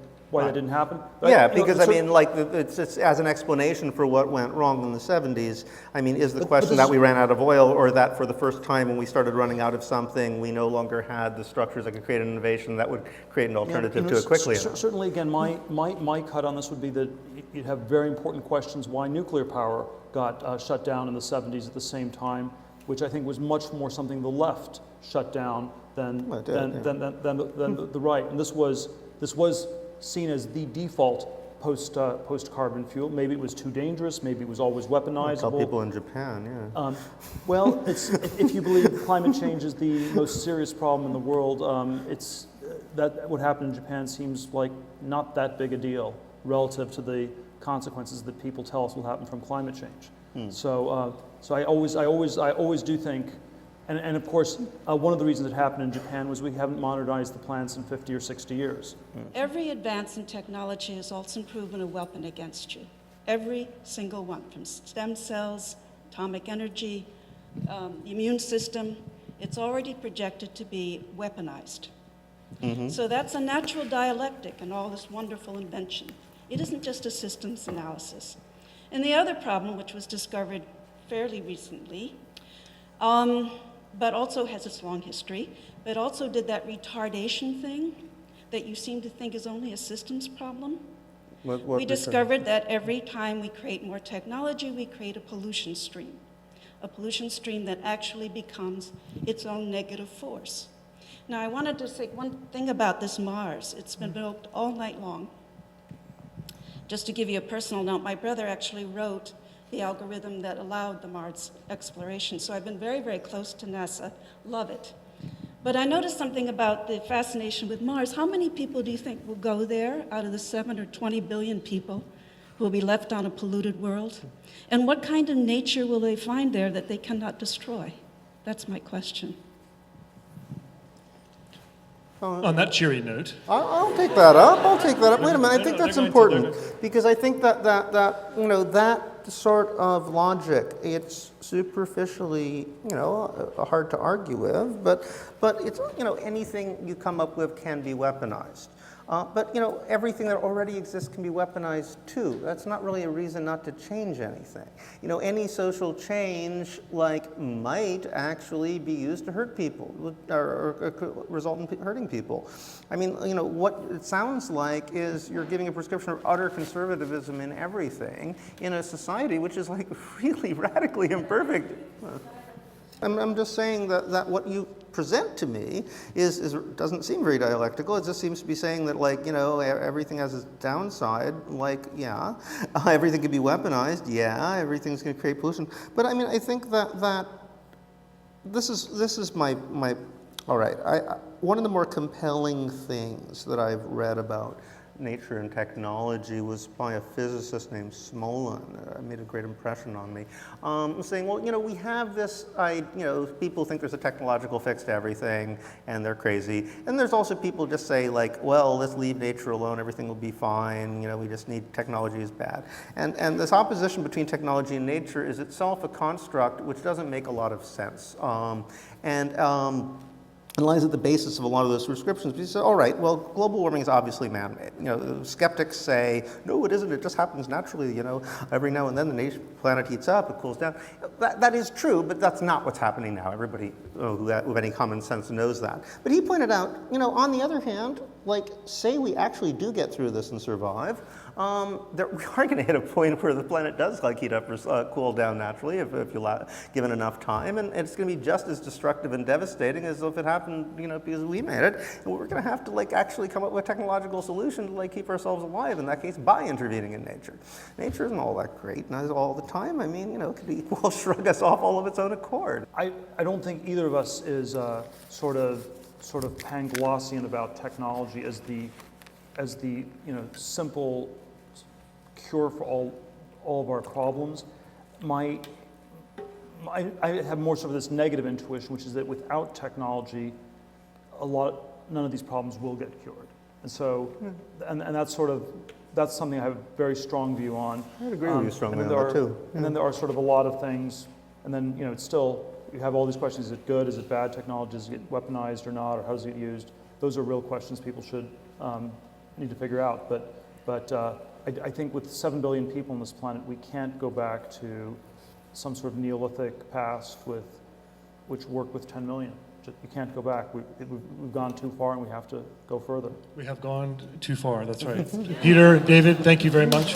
happen. But yeah, because I mean, like, it's as an explanation for what went wrong in the 70s. I mean, is the question that we ran out of oil, or that for the first time when we started running out of something, we no longer had the structures that could create an innovation that would create an alternative to it quickly enough? Certainly, again, my cut on this would be that you'd have very important questions why nuclear power got shut down in the 70s at the same time, which I think was much more something the left shut down than the right. And this was seen as the default post-carbon fuel. Maybe it was too dangerous. Maybe it was always weaponizable. Tell people in Japan, yeah. Well, if you believe climate change is the most serious problem in the world, that what happened in Japan seems like not that big a deal relative to the consequences that people tell us will happen from climate change. So I always do think. And of course, one of the reasons it happened in Japan was we haven't modernized the plants in 50 or 60 years. Every advance in technology has also proven a weapon against you. Every single one, from stem cells, atomic energy, the immune system, it's already projected to be weaponized. So that's a natural dialectic in all this wonderful invention. It isn't just a systems analysis. And the other problem, which was discovered fairly recently, but also has its long history, but also did that retardation thing that you seem to think is only a systems problem. We discovered that every time we create more technology, we create a pollution stream that actually becomes its own negative force. Now, I wanted to say one thing about this Mars. It's been built all night long. Just to give you a personal note, my brother actually wrote the algorithm that allowed the Mars exploration, so I've been very, very close to NASA, love it. But I noticed something about the fascination with Mars. How many people do you think will go there out of the 7 or 20 billion people who will be left on a polluted world? And what kind of nature will they find there that they cannot destroy? That's my question. On that cheery note. I'll take that up. I'll take that up. Wait a minute. I think that's important because I think that sort of logic, it's superficially, hard to argue with, but it's, anything you come up with can be weaponized. But everything that already exists can be weaponized too. That's not really a reason not to change anything. Any social change might actually be used to hurt people or result in hurting people. I mean, what it sounds like is you're giving a prescription of utter conservatism in everything in a society which is really radically imperfect. I'm just saying that what you present to me doesn't seem very dialectical. It just seems to be saying that everything has its downside. Yeah, everything can be weaponized. Yeah, everything's going to create pollution. But I mean, I think that this is my all right. One of the more compelling things that I've read about nature and technology was by a physicist named Smolin. It made a great impression on me. Saying, well, we have this, people think there's a technological fix to everything and they're crazy. And there's also people just say well, let's leave nature alone, everything will be fine, we just need, technology is bad. And this opposition between technology and nature is itself a construct which doesn't make a lot of sense. And lies at the basis of a lot of those prescriptions. You say, all right, well, global warming is obviously man-made. Skeptics say, no, it isn't. It just happens naturally. Every now and then the planet heats up, it cools down. That is true, but that's not what's happening now. Everybody with any common sense knows that. But he pointed out, on the other hand, say we actually do get through this and survive, we are going to hit a point where the planet does heat up or cool down naturally if you given enough time, and it's going to be just as destructive and devastating as if it happened, because we made it. And we're going to have to actually come up with a technological solution to keep ourselves alive. In that case, by intervening in nature. Nature isn't all that great, not all the time. I mean, it could shrug us off all of its own accord. I don't think either of us is sort of Panglossian about technology as the simple cure for all of our problems. I have more sort of this negative intuition, which is that without technology, none of these problems will get cured. And so, and that's something I have a very strong view on. I'd agree with you strongly on that too. And then there are sort of a lot of things, and then it's still, you have all these questions: is it good? Is it bad technology? Does it get weaponized or not? Or how does it get used? Those are real questions people should need to figure out. But I think with 7 billion people on this planet, we can't go back to some sort of Neolithic past which worked with 10 million. You can't go back. We've gone too far, and we have to go further. We have gone too far, that's right. Peter, David, thank you very much.